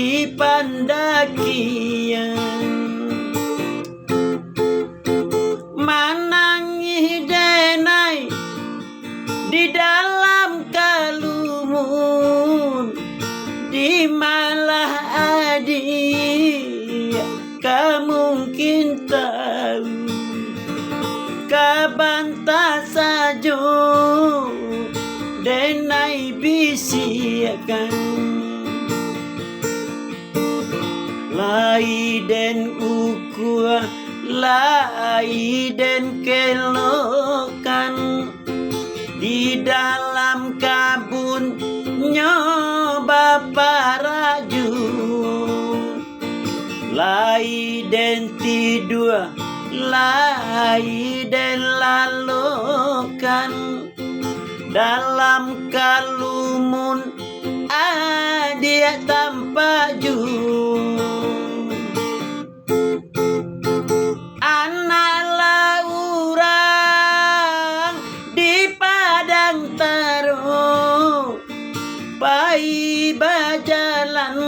di pandakian manangi denai di dalam kalumun di malah adi kamungkin tahu kabanta sajo denai bisiakan lai den ukua lai den kelokan di dalam kabun nyoba paraju lai den tidua lai den lalokan dalam kalumun adia tanpa jung anak laurang di padang taro pai bajalan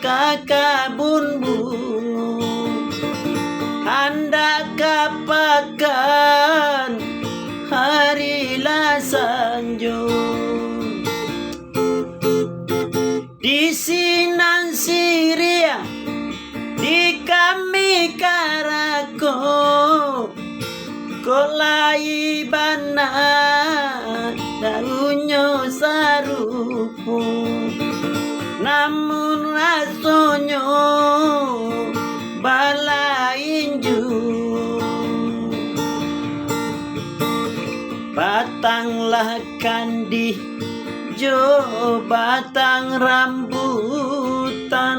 kakabun bungu hendak kapakan hari lasanjo di sinan Syria di kami karako kolai bana daunyo sarupu namun rasonyo balainju batanglah kandi jo batang rambutan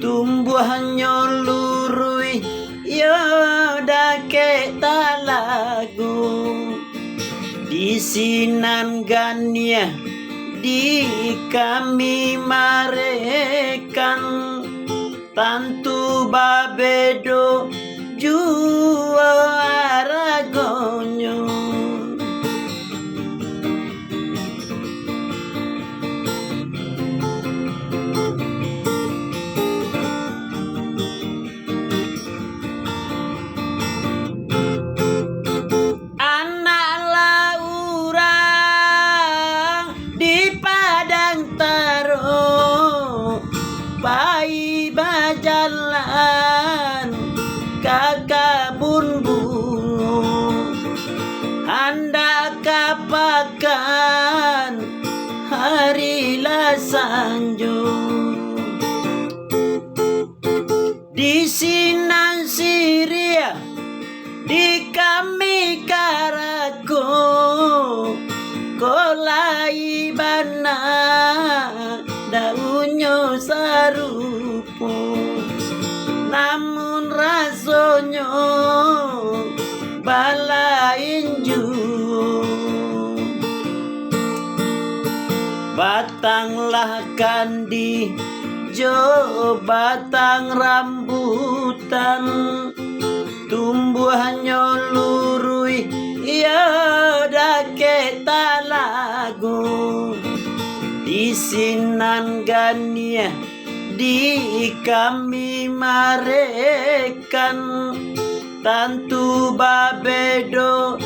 tumbuhannya lurui yo dake talagu di sinan gania di kami marekan tantu babedo jua aragonyo anak laurang di padang taro pai bajalan kakabun bungu hendak kapakan hari lasanjo di sinan Syria di kami karako kolai bana daunyo sarupo namun rasonyo balainju batanglah kandi jo batang rambutan tumbuhannya lurui ya dake talagu di sinan gania di kami marekan tantu babedo